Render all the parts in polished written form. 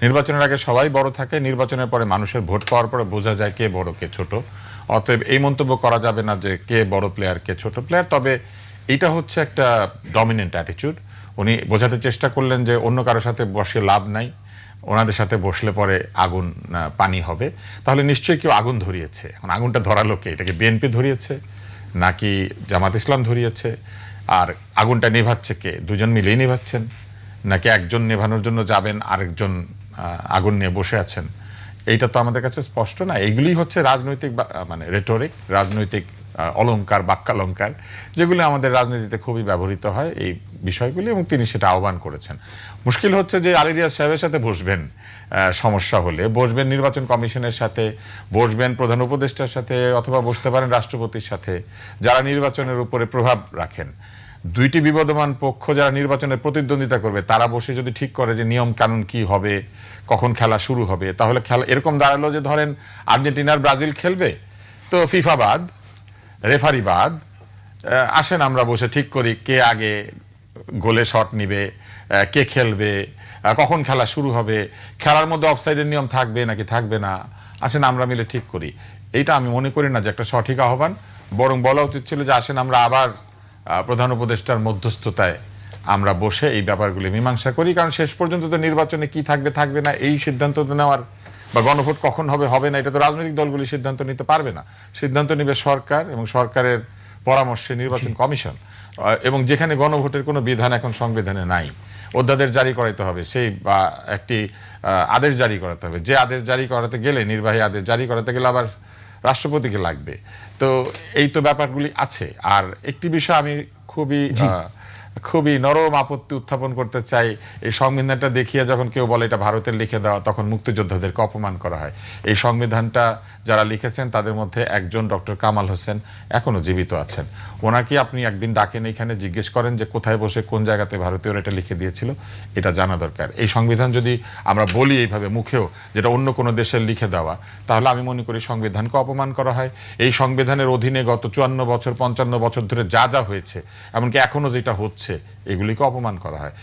নির্বাচনের আগে সবাই বড় থাকে, নির্বাচনের পরে মানুষের ভোট পাওয়ার পরে বোঝা যায় কে বড় কে ছোট। অতএব এই মন্তব্য করা যাবে না যে কে বড় প্লেয়ার কে ছোট প্লেয়ার। তবে এটা হচ্ছে একটা ডমিনেন্ট অ্যাটিটিউড। উনি বোঝাতে চেষ্টা করলেন যে অন্য কারোর সাথে বসে লাভ নাই, ওনাদের সাথে বসলে পরে আগুন পানি হবে। তাহলে নিশ্চয়ই কেউ আগুন ধরিয়েছে। এখন আগুনটা ধরালো কে? এটাকে বিএনপি ধরিয়েছে নাকি জামাত ইসলাম ধরিয়েছে? আর আগুনটা নেভাচ্ছে কে? দুজন মিলেই নেভাচ্ছেন নাকি একজন নেভানোর জন্য যাবেন আরেকজন আগুন নিয়ে বসে আছেন? এইটা তো আমাদের কাছে স্পষ্ট না। এইগুলি হচ্ছে রাজনৈতিক মানে রেটরিক, রাজনৈতিক অলংকার, বাক্যালঙ্কার, যেগুলো আমাদের রাজনীতিতে খুবই ব্যবহৃত হয় এই বিষয়গুলি, এবং তিনি সেটা আহ্বান করেছেন। মুশকিল হচ্ছে যে আলী রিয়াজ সাহেবের সাথে বসবেন সমস্যা হলে, বসবেন নির্বাচন কমিশনের সাথে, বসবেন প্রধান উপদেষ্টার সাথে, অথবা বসতে পারেন রাষ্ট্রপতির সাথে, যারা নির্বাচনের উপরে প্রভাব রাখেন। দুইটি বিবদমান পক্ষ যারা নির্বাচনের প্রতিদ্বন্দ্বিতা করবে, তারা বসে যদি ঠিক করে যে নিয়ম কানুন কি হবে, কখন খেলা শুরু হবে, তাহলে খেলা এরকম দাঁড়ালো যে ধরেন আর্জেন্টিনার ব্রাজিল খেলবে, তো ফিফা বাদ, রেফারি বাদ, আসেন আমরা বসে ঠিক করি কে আগে গোলে শট নিবে, কে খেলবে, কখন খেলা শুরু হবে, খেলার মধ্যে অফসাইডের নিয়ম থাকবে নাকি থাকবে না, আসেন আমরা মিলে ঠিক করি। এইটা আমি মনে করি না যে একটা সঠিক আহ্বান। বরং বলা উচিত ছিল যে আসেন আমরা আবার প্রধান উপদেষ্টার মধ্যস্থতায় আমরা বসে এই ব্যাপারগুলি মীমাংসা করি। কারণ শেষ পর্যন্ত তো নির্বাচনে কি থাকবে থাকবে না এই সিদ্ধান্ত নেওয়ার, বা গণভোট কখন হবে হবে না, এটা তো রাজনৈতিক দলগুলি সিদ্ধান্ত নিতে পারবে না। সিদ্ধান্ত নেবে সরকার এবং সরকারের পরামর্শে নির্বাচন কমিশন। এবং যেখানে গণভোটের কোনো বিধান এখন সংবিধানে নাই, অধ্যাদেশ জারি করাইতে হবে, সেই বা একটি আদেশ জারি করাতে হবে। যে আদেশ জারি করাতে গেলে, নির্বাহী আদেশ জারি করাতে গেলে আবার রাষ্ট্রপতিকে লাগবে। তো এই তো ব্যাপারগুলি আছে। আর একটি বিষয় আমি খুবই নরম আপত্তি উত্থাপন করতে চাই। এই সংবিধানটা দেখিয়ে যখন কেউ বলে এটা ভারতের লিখে দেওয়া, তখন মুক্তিযোদ্ধাদেরকে অপমান করা হয়। এই সংবিধানটা যারা লিখেছেন তাদের মধ্যে একজন ডক্টর কামাল হোসেন এখনো জীবিত আছেন। ওনাকে আপনি একদিন ডাকেন, এখানে জিজ্ঞেস করেন যে কোথায় বসে কোন জায়গাতে ভারতীয়রা এটা লিখে দিয়েছিল, এটা জানা দরকার। এই সংবিধান যদি আমরা বলি এইভাবে মুখেও যেটা অন্য কোনো দেশের লিখে দেওয়া, তাহলে আমি মনে করি সংবিধানকে অপমান করা হয়। এই সংবিধানের অধীনে গত 54 বছর 55 বছর ধরে যা যা হয়েছে, এমনকি এখনো যেটা হচ্ছে, এগুলিকে অপমান করা হয়।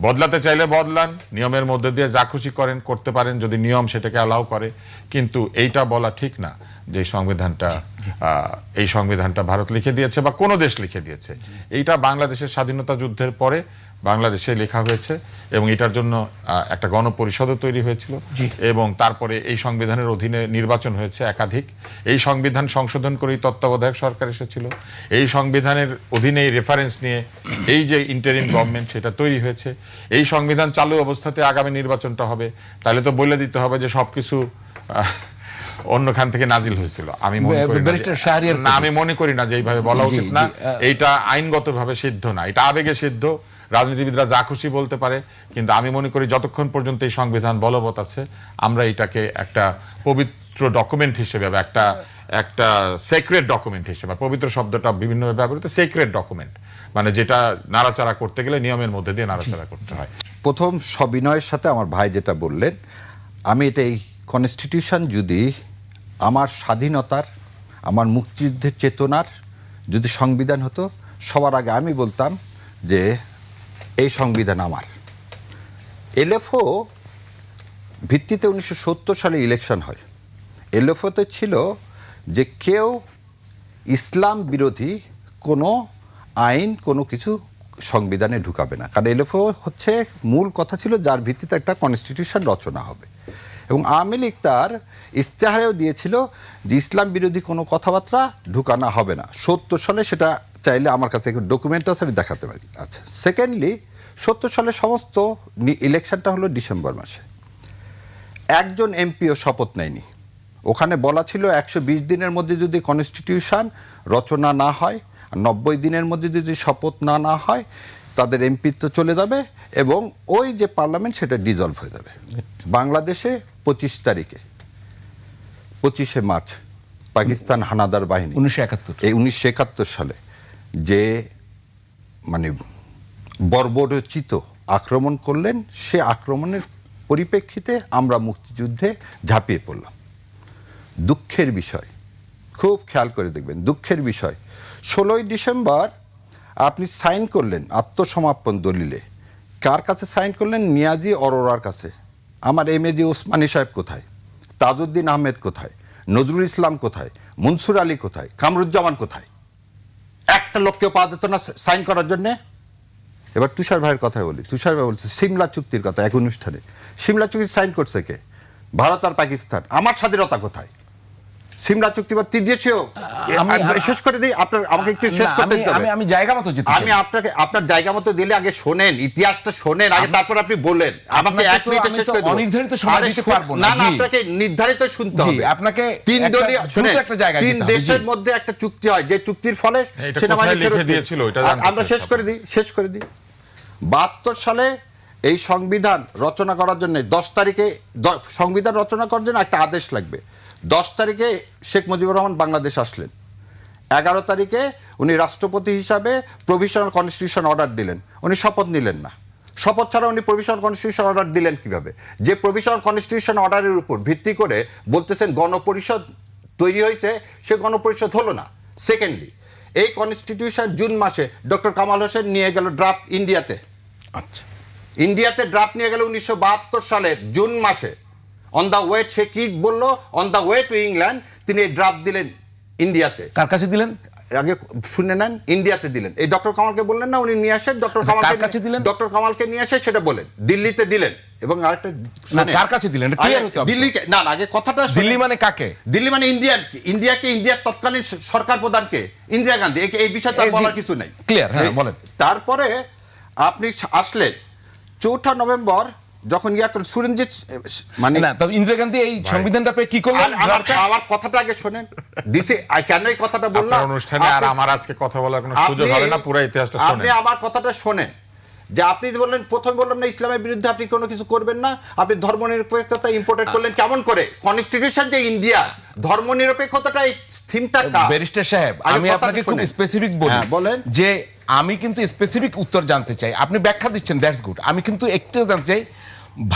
বদলাতে চাইলে বদলান, নিয়মের মধ্যে দিয়ে যা খুশি করেন করতে পারেন যদি নিয়ম সেটাকে অ্যালাউ করে। কিন্তু এইটা বলা ঠিক না যে এই সংবিধানটা ভারত লিখে দিয়েছে বা কোনো দেশ লিখে দিয়েছে। এইটা বাংলাদেশের স্বাধীনতা যুদ্ধের পরে বাংলাদেশে লেখা হয়েছে, এবং এটার জন্য একটা গণপরিষদও তৈরি হয়েছিল, এবং তারপরে এই সংবিধানের অধীনে নির্বাচন হয়েছে একাধিক। এই সংবিধান সংশোধন করেই তত্ত্বাবধায়ক সরকার এসেছিল। এই সংবিধানের অধীনে রেফারেন্স নিয়ে এই যে ইন্টারিম গভর্নমেন্ট, সেটা তৈরি হয়েছে। এই সংবিধান চালু অবস্থাতে আগামী নির্বাচনটা হবে, তাহলে তো বলে দিতে হবে যে সবকিছু অন্যখান থেকে নাজিল হয়েছিল। আমি মনে করি না যে এইভাবে বলা উচিত না। এইটা আইনগতভাবে সিদ্ধ না, এটা আবেগে সিদ্ধ। রাজনীতিবিদরা যা খুশি বলতে পারে, কিন্তু আমি মনে করি যতক্ষণ পর্যন্ত এই সংবিধান বলবৎ আছে, আমরা এটাকে একটা পবিত্র ডকুমেন্ট হিসেবে বা একটা সেক্রেট ডকুমেন্ট হিসেবে, পবিত্র শব্দটা বিভিন্নভাবে ব্যবহৃত, সেক্রেট ডকুমেন্ট মানে যেটা নাড়াচাড়া করতে গেলে নিয়মের মধ্যে দিয়ে নাড়াচাড়া করতে হয়। প্রথম সবিনয়ের সাথে আমার ভাই যেটা বললেন, আমি এটা এই কনস্টিটিউশন যদি আমার স্বাধীনতার, আমার মুক্তিযুদ্ধের চেতনার যদি সংবিধান হতো, সবার আগে আমি বলতাম যে এই সংবিধান আমার। এলএফও ভিত্তিতে 1970 সালে ইলেকশন হয়। এলএফওতে ছিল যে কেউ ইসলাম বিরোধী কোনো আইন কোনো কিছু সংবিধানে ঢুকাবে না, কারণ এলএফও হচ্ছে মূল কথা ছিল যার ভিত্তিতে একটা কনস্টিটিউশন রচনা হবে। এবং আওয়ামী লীগ তার ইস্তেহারেও দিয়েছিল যে ইসলাম বিরোধী কোনো কথাবার্তা ঢুকানো হবে না। 70 সালে সেটা চাইলে আমার কাছে ডকুমেন্ট আছে, আমি দেখাতে পারি। আচ্ছা, সেকেন্ডলি 70 সালে সমস্ত ইলেকশনটা হলো ডিসেম্বর মাসে। একজন এমপিও শপথ নেয়নি। ওখানে বলা ছিল 120 দিনের মধ্যে যদি কনস্টিটিউশন রচনা না হয়, 90 দিনের মধ্যে যদি শপথ না হয়, তাদের এমপিত্ব চলে যাবে এবং ওই যে পার্লামেন্ট সেটা ডিজলভ হয়ে যাবে। বাংলাদেশে 25 মার্চ পাকিস্তান হানাদার বাহিনী 1971 সালে যে মানে বর্বরচিত আক্রমণ করলেন, সে আক্রমণের পরিপ্রেক্ষিতে আমরা মুক্তিযুদ্ধে ঝাঁপিয়ে পড়লাম। দুঃখের বিষয়, খুব খেয়াল করে দেখবেন, দুঃখের বিষয় 16ই ডিসেম্বর আপনি সাইন করলেন আত্মসমর্পণ দলিলে। কার কাছে সাইন করলেন? নিয়াজি অরোরার কাছে। আমার এমএজি ওসমানী সাহেব কোথায়, তাজউদ্দিন আহমেদ কোথায়, নজরুল ইসলাম কোথায়, মনসুর আলী কোথায়, কামরুজ্জামান কোথায়? একটা লোককেও পাওয়া যেত না সাইন করার জন্যে। এবার তুষার ভাইয়ের কথাই বলি। তুষার ভাই বলছে সিমলা চুক্তির কথা এক অনুষ্ঠানে। সিমলা চুক্তি সাইন করছে কে? ভারত আর পাকিস্তান। আমার স্বাধীনতা কোথায়? সিমলা চুক্তি বা ত্রিদেশীয় শেষ করে দিই, আপনার আমাকে একটু শেষ করতে হবে। আমি জায়গা মতো যেতে আমি আপনাকে আপনার জায়গা মতো দিলে আগে শোনেন, ইতিহাসটা শোনেন আগে, তারপর আপনি বলেন। আমাকে এক মিনিটে শেষ করে দিন। অনির্ধারিত সময় দিতে পারবো না না, আপনাকে নির্ধারিত শুনতে হবে। আপনাকে তিন দলীয় শুনে একটা জায়গা তিন দেশের মধ্যে একটা চুক্তি হয়, যে চুক্তির ফলে সেনাবাহিনী ফেরত দিয়েছিল। আমরা শেষ করে দিই 72 সালে এই সংবিধান রচনা করার জন্য 10 তারিখে সংবিধান রচনা করার জন্য একটা আদেশ লাগবে। 10 তারিখে শেখ মুজিবুর রহমান বাংলাদেশ আসলেন। 11 তারিখে উনি রাষ্ট্রপতি হিসাবে প্রভিশনাল কনস্টিটিউশন অর্ডার দিলেন। উনি শপথ নিলেন না। শপথ ছাড়া উনি প্রভিশনাল কনস্টিটিউশন অর্ডার দিলেন কিভাবে? যে প্রভিশনাল কনস্টিটিউশন অর্ডারের উপর ভিত্তি করে বলতেছেন গণপরিষদ তৈরি হয়েছে, সে গণপরিষদ হলো না। সেকেন্ডলি, এই কনস্টিটিউশন জুন মাসে ডক্টর কামাল হোসেন নিয়ে গেল ড্রাফট ইন্ডিয়াতে। আচ্ছা, ইন্ডিয়াতে ড্রাফট নিয়ে গেল 1972 সালের জুন মাসে। অন দ্য ওয়ে, সে কি বললো? On the way to England তিনি এই ড্রাফট দিলেন ইন্ডিয়াতে। কার কাছে দিলেন? আগে শুনে নেন, ইন্ডিয়াতে দিলেন। এই ডক্টর কামালকে বললেন না উনি নিয়ে আসেন, ডক্টর কামালকে নিয়ে আসে সেটা বলেন। দিল্লিতে দিলেন এবং আরেকটা কার কাছে দিলেন? দিল্লিকে না, আগে কথাটা দিল্লি মানে কাকে? দিল্লি মানে ইন্ডিয়ার তৎকালীন সরকার প্রধানকে, ইন্দিরা গান্ধী। এই বিষয়টা বলার কিছু নাই, ক্লিয়ার? হ্যাঁ বলেন। তারপরে আপনি আসলেন 4 নভেম্বর যখন সুরঞ্জিত মানে না, তবে ইন্দিরা গান্ধী এই সংবিধানটা পেয়ে কি করলেন? আমার কথাটা আগে শোনেন। কেন এই কথাটা বললাম? আপনার অনুষ্ঠানে আর আমার আজকে কথা বলার কোনো সুযোগ হবে না, পুরো ইতিহাসটা শুনেন। আপনি আমার কথাটা শোনেন, যে আপনি বললেন প্রথম বললাম না ইসলামের বিরুদ্ধে আপনি কোনো কিছু করবেন না, আপনি ধর্মনিরপেক্ষতা ইম্পোর্টেড করলেন কেমন করে? কনস্টিটিউশন যে ইন্ডিয়া, ধর্মনিরপেক্ষতাটা এই থিমটা ব্যারিস্টার সাহেব, আমি আপনাকে খুব স্পেসিফিক বলি, বলেন যে আমি কিন্তু স্পেসিফিক উত্তর জানতে চাই। আপনি ব্যাখ্যা দিচ্ছেন, দ্যাটস গুড। আমি কিন্তু একটু জানতে চাই,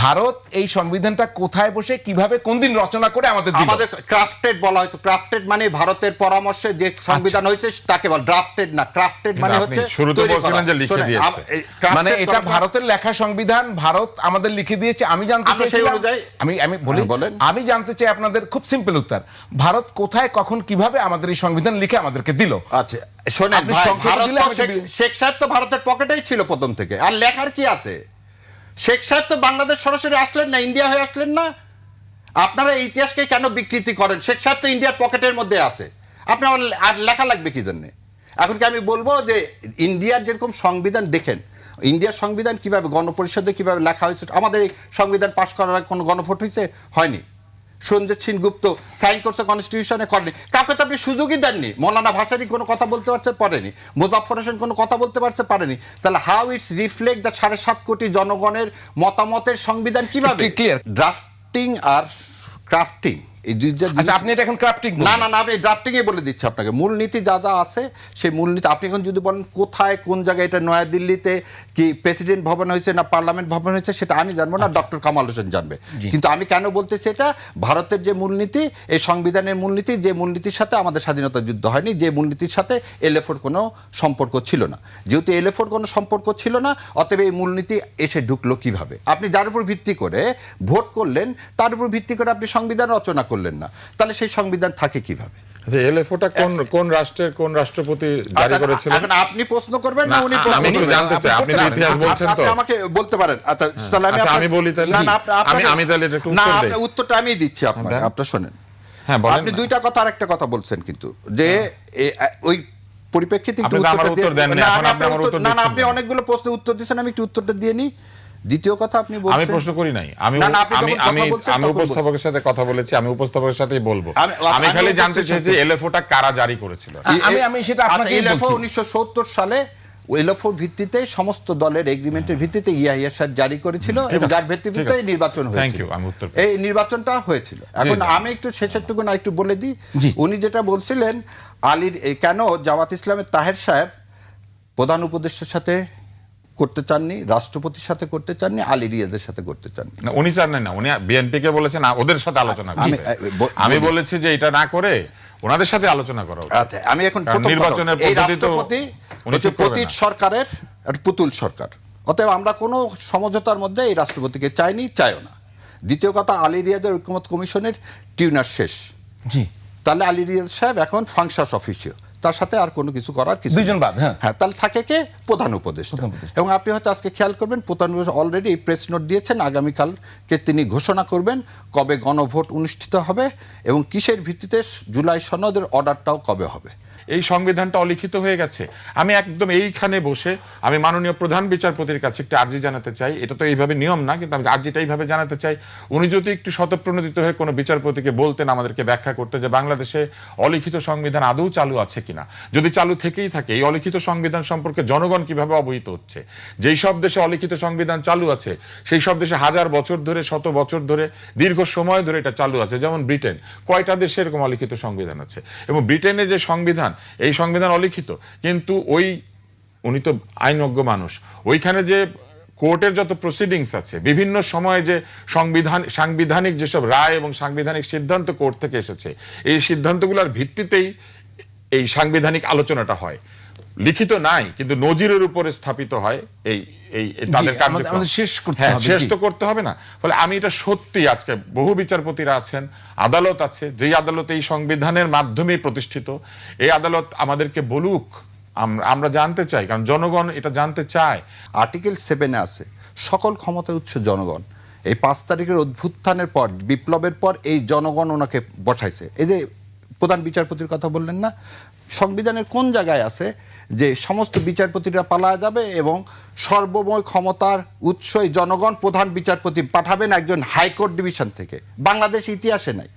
ভারত এই সংবিধানটা কোথায় বসে কিভাবে কোন দিন রচনা করে আমাদের দিল? আমাদের ক্রাফটেড বলা হয়েছে। ক্রাফটেড মানে ভারতের পরামর্শে যে সংবিধান হয়েছে তাকে বল ড্রাফটেড না। ক্রাফটেড মানে হচ্ছে শুরুতে বলছিলেন যে লিখে দিয়েছে, মানে এটা ভারতের লেখা সংবিধান, ভারত আমাদের লিখে দিয়েছে। আমি জানতে চাই সেই অনুযায়ী আমি বলি, আমি জানতে চাই আপনাদের খুব সিম্পল উত্তর, ভারত কোথায় কখন কিভাবে আমাদের এই সংবিধান লিখে আমাদেরকে দিল? আচ্ছা শোনেন, শেখ সাহেব তো ভারতের পকেটেই ছিল প্রথম থেকে, আর লেখার কি আছে? শেখ সাহেব তো বাংলাদেশ সরাসরি আসলেন না, ইন্ডিয়া হয়ে আসলেন না। আপনারা এই ইতিহাসকে কেন বিকৃতি করেন? শেখ সাহেব তো ইন্ডিয়ার পকেটের মধ্যে আছে, আপনার আর লেখা লাগবে কি জন্যে? এখন কি আমি বলবো যে ইন্ডিয়ার যেরকম সংবিধান দেখেন, ইন্ডিয়ার সংবিধান কিভাবে গণপরিষদে কিভাবে লেখা হয়েছে? আমাদের এই সংবিধান পাশ করার আগে কোনো গণভোট হয়েছে? হয়নি। সঞ্জিত সেনগুপ্ত সাইন করছে, কনস্টিটিউশনে করেনি। কাউকে তো আপনি সুযোগই দেননি। মৌলানা ভাসানী কোনো কথা বলতে পারছে, পারেনি। মোজাফফর হোসেন কোনো কথা বলতে পারছে, পারেনি। তাহলে হাউ ইটস রিফ্লেক্ট দ্য 7.5 কোটি জনগণের মতামতের সংবিধান কিভাবে? ক্লিয়ার। ড্রাফটিং আর ক্রাফটিং এই দুইটা। আচ্ছা, আপনি এটা এখন ক্রাফটিং না না না, আমি ড্রাফটিং এ বলে দিচ্ছি আপনাকে। মূলনীতি যা যা আছে সেই মূলনীতি আপনি এখন যদি বলেন কোথায় কোন জায়গায়, এটা নয়াদিল্লিতে কি প্রেসিডেন্ট ভবন হয়েছে না পার্লামেন্ট ভবন হয়েছে, সেটা আমি জানবো না, ডক্টর কামাল হোসেন জানবে। কিন্তু আমি কেন বলতেছি, এটা ভারতের যে মূলনীতি, এই সংবিধানের মূলনীতি, যে মূলনীতির সাথে আমাদের স্বাধীনতা যুদ্ধ হয়নি, যে মূলনীতির সাথে এলএফওর কোনো সম্পর্ক ছিল না। যেহেতু এলএফওর কোনো সম্পর্ক ছিল না, অতএব এই মূলনীতি এসে ঢুকলো কিভাবে? আপনি যার উপর ভিত্তি করে ভোট করলেন, তার উপর ভিত্তি করে আপনি সংবিধান রচনা করলেন না, তাহলে সেই সংবিধান থাকে কিভাবে? এলএফওটা কোন রাষ্ট্রের কোন রাষ্ট্রপতি জারি করেছিলেন? এখন আপনি প্রশ্ন করবেন না উনি প্রশ্ন করবেন? আমি জানতে চাই, আপনি ইতিহাস বলছেন তো, আপনি আমাকে বলতে পারেন। আচ্ছা তাহলে আমি বলি, তাহলে আমি তাহলে এটা একটু না, উত্তর দেই। আপনি উত্তরটা আমি দিচ্ছি আপনাকে, আপনি শুনেন। হ্যাঁ বলেন। আপনি দুইটা কথা আরেকটা কথা বলছেন কিন্তু, যে ওই পরিপ্রেক্ষিতে একটু উত্তর দেন না। না না, আপনি অনেকগুলো প্রশ্নের উত্তর দিয়েছেন, আমি একটু উত্তরটা দিয়ে নিই। দ্বিতীয় কথা আপনি বলছেন, আমি প্রশ্ন করি নাই, আমি উপস্থাপকের সাথে কথা বলেছি, আমি উপস্থাপকের সাথেই বলবো। আমি খালি জানতে চাই যে এলএফওটা কারা জারি করেছিল? আমি সেটা আপনাকে বলছি। 1970 সালে এলএফওর ভিত্তিতে সমস্ত দলের এগ্রিমেন্টের ভিত্তিতে ইয়াহিয়া সাহেব জারি করেছিল, এবং যার ভিত্তিতে নির্বাচন হয়েছিল। এই নির্বাচনটা হয়েছিল। এখন আমি একটু শেষেরটুকু না একটু বলে দিই। উনি যেটা বলছিলেন, আলীর কেন জামাত ইসলামের তাহের সাহেব প্রধান উপদেষ্টার সাথে করতে চাননি, রাষ্ট্রপতির সাথে করতে চাননি, আলী রিয়াজের সাথে করতে চাননি। উনি চাননি না, উনি বিএনপি কে বলেছেন ওদের সাথে আলোচনা করতে। আমি বলেছি যে এটা না করে ওনাদের সাথে আলোচনা করা উচিত। আচ্ছা, আমি এখন নির্বাচনের পদ্ধতি তো পতিত সরকারের পুতুল সরকার, অতএব আমরা কোনো সমঝোতার মধ্যে এই রাষ্ট্রপতিকে চাইনি, চাইও না। দ্বিতীয় কথা, আলী রিয়াজের ঐকমত্য কমিশনের টিউনার শেষ। জি, তাহলে আলী রিয়াজ সাহেব এখন ফাংশাস অফিসিও, তার সাথে আর কোনো কিছু করার কিছু দুইজন বাদ। হ্যাঁ, তাহলে থাকে কে? প্রধান উপদেষ্টা। এবং আপনি হয়তো আজকে খেয়াল করবেন, প্রধান উপদেষ্টা অলরেডি প্রেস নোট দিয়েছেন, আগামীকালকে তিনি ঘোষণা করবেন কবে গণভোট অনুষ্ঠিত হবে এবং কিসের ভিত্তিতে জুলাই সনদের অর্ডারটাও কবে হবে। এই সংবিধানটা অলিখিত হয়ে গেছে। আমি একদম এইখানে বসে আমি মাননীয় প্রধান বিচারপতির কাছে একটা আর্জি জানাতে চাই। এটা তো এইভাবে নিয়ম না, কিন্তু আমি আর্জিটা এইভাবে জানাতে চাই, উনি যদি একটু স্বতঃপ্রণোদিত হয়ে কোনো বিচারপতিকে বলতেন, আমাদেরকে ব্যাখ্যা করতে যে বাংলাদেশে অলিখিত সংবিধান আদৌ চালু আছে কিনা, যদি চালু থেকেই থাকে এই অলিখিত সংবিধান সম্পর্কে জনগণ কিভাবে অবহিত হচ্ছে। যেই সব দেশে অলিখিত সংবিধান চালু আছে সেই সব দেশে হাজার বছর ধরে, শত বছর ধরে, দীর্ঘ সময় ধরে এটা চালু আছে। যেমন ব্রিটেন, কয়টা দেশে এরকম অলিখিত সংবিধান আছে? এবং ব্রিটেনের যে সংবিধান, এই সংবিধান অলিখিত, কিন্তু উনি তো আইনজ্ঞ মানুষ, ওইখানে যে কোর্টের যত প্রসিডিংস আছে, বিভিন্ন সময়ে যে সাংবিধানিক যেসব রায় এবং সাংবিধানিক সিদ্ধান্ত কোর্ট থেকে এসেছে, এই সিদ্ধান্তগুলোর ভিত্তিতেই এই সাংবিধানিক আলোচনাটা হয়। লিখিত নাই, কিন্তু নজিরের উপরে স্থাপিত হয় এই এই তাদের কার্যক্রম। শেষ তো করতে হবে না। ফলে আমি এটা সত্যি, আজকে বহু বিচারপতিরা আছেন, আদালত আছে, যেই আদালত এই সংবিধানের মাধ্যমেই প্রতিষ্ঠিত, এই আদালত আমাদেরকে বলুক, আমরা জানতে চাই, কারণ জনগণ এটা জানতে চায়। আর্টিকেল 7-এ আছে সকল ক্ষমতার উৎস জনগণ। এই 5 তারিখের অভ্যুত্থানের পর, বিপ্লবের পর এই জনগণ ওনাকে বসাইছে। এই যে প্রধান বিচারপতির কথা বললেন না, সংবিধানের কোন জায়গায় আছে যে সমস্ত বিচারপতিরা পালায়া যাবে এবং সর্বময় ক্ষমতার উৎসই জনগণ, প্রধান বিচারপতি পাঠাবেন একজন হাইকোর্ট ডিভিশন থেকে? বাংলাদেশ ইতিহাসে নাই,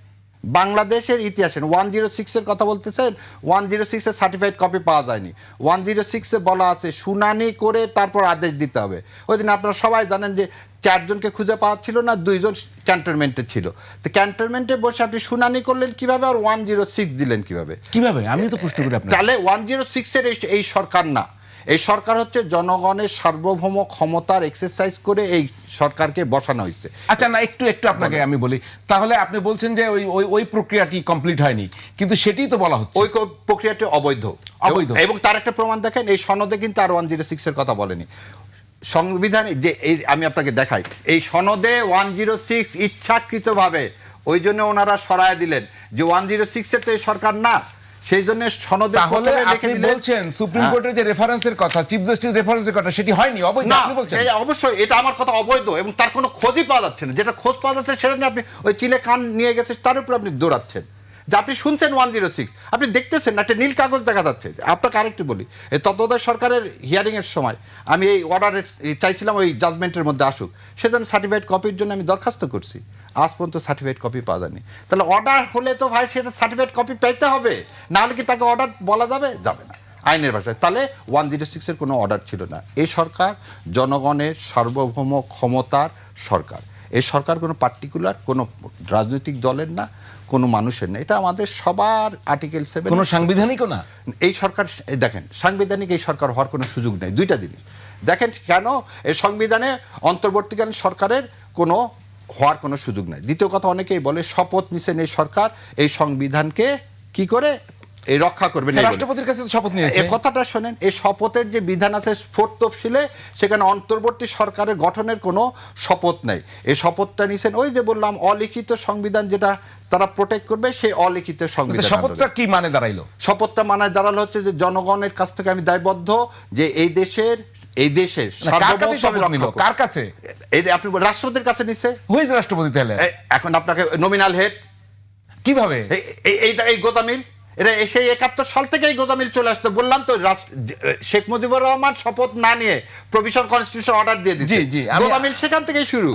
বাংলাদেশের ইতিহাসে 106-এর কথা বলতেছেন, 106-এর সার্টিফাইড কপি পাওয়া যায়নি। 106-এ বলা আছে শুনানি করে তারপর আদেশ দিতে হবে। ওই দিন আপনারা সবাই জানেন যে 4 জনকে খুঁজে পাওয়া ছিল না, 2 জন ক্যান্টনমেন্টে ছিল। তো ক্যান্টনমেন্টে বসে আপনি শুনানি করলেন কিভাবে, আর 106 দিলেন কিভাবে? আমি তো প্রশ্ন করি আপনাকে। তাহলে 106-এর এই সরকার না, এই সরকার হচ্ছে জনগণের সার্বভৌম ক্ষমতার এক্সারসাইজ করে এই সরকারকে বসানো হয়েছে। আচ্ছা, না একটু আপনাকে আমি বলি, তাহলে আপনি বলছেন যে ওই প্রক্রিয়াটি কমপ্লিট হয়নি, কিন্তু সেটাই তো বলা হচ্ছে ওই প্রক্রিয়াটি অবৈধ। এবং তার একটা প্রমাণ দেখেন, এই সনদে কিন্তু আর 106-এর কথা বলেনি। সংবিধানে যে আমি আপনাকে দেখাই, এই সনদে 106 ইচ্ছাকৃতভাবে, ওই জন্য ওনারা সরায় দিলেন যে 106-এ তো এই সরকার না, সেই জন্য সনদে তাহলে আপনি বলছেন সুপ্রিম কোর্টের যে রেফারেন্সের কথা, চিফ জাস্টিস রেফারেন্সের কথা, সেটি হয়নি, অবৈধ আপনি বলছেন? অবশ্যই এটা আমার কথা, অবৈধ, এবং তার কোনো খোঁজই পাওয়া যাচ্ছে না। যেটা খোঁজ পাওয়া যাচ্ছে সেটা নিয়ে আপনি ওই চিলে কান নিয়ে গেছে, তার উপর আপনি দৌড়াচ্ছেন। যে আপনি শুনছেন 106, আপনি দেখতেছেন না, একটা নীল কাগজ দেখা যাচ্ছে। আপনাকে আরেকটু বলি, এই তত্ত্বাবধায়ক সরকারের হিয়ারিংয়ের সময় আমি এই অর্ডারের চাইছিলাম ওই জাজমেন্টের মধ্যে আসুক, সেজন্য সার্টিফাইড কপির জন্য আমি দরখাস্ত করছি, আজ পর্যন্ত সার্টিফাইড কপি পাওয়া যায়নি। তাহলে অর্ডার হলে তো ভাই সেটা সার্টিফাইড কপি পেতে হবে, নাহলে কি তাকে অর্ডার বলা যাবে? যাবে না আইনের ভাষায়। তাহলে 106-এর কোনো অর্ডার ছিল না। এই সরকার জনগণের সার্বভৌম ক্ষমতার সরকার। এই সরকার কোনো পার্টিকুলার কোনো রাজনৈতিক দলের না, কোনো মানুষের না। এটা আমাদের সবার আর্টিকেল 7, কোনো সাংবিধানিকও না। এই সরকার দেখেন, সাংবিধানিক এই সরকার হওয়ার কোনো সুযোগ নেই। দুইটা জিনিস দেখেন, কেন এই সংবিধানে অন্তর্বর্তীকালীন সরকারের কোনো হওয়ার কোনো সুযোগ নেই। দ্বিতীয় কথা, অনেকেই বলে শপথ নিছেন এই সরকার এই সংবিধানকে কি করে এই রক্ষা করবেন, রাষ্ট্রপতির কাছে শপথ নিয়েছে। এই কথাটা শোনেন, এই শপথের যে বিধান আছে 4th তফসিলে, সেখানে অন্তর্বর্তী সরকারের গঠনের কোনো শপথ নেই। এই শপথটা নিছেন ওই যে বললাম অলিখিত সংবিধান, যেটা তারা প্রোটেক্ট করবে, সেই অলিখিত সংবিধান। শপথটা কি মানে দাঁড়াইলো? শপথটা মানে দাঁড়ালো হচ্ছে যে জনগণের কাছ থেকে আমি দায়বদ্ধ যে এই দেশের কার কাছে? এই যে আপনি রাষ্ট্রপতির কাছে নিচ্ছে। হুইজ রাষ্ট্রপতি তাহলে? এখন আপনাকে নমিনাল হেড কিভাবে? এই গোদামিল, এটা সেই 71 সাল থেকে এই গোদামিল চলে আসতে, বললাম তো শেখ মুজিবুর রহমান শপথ না নিয়ে প্রভিশন কনস্টিটিউশন অর্ডার দিয়ে দিয়েছে, গোদামিল সেখান থেকেই শুরু।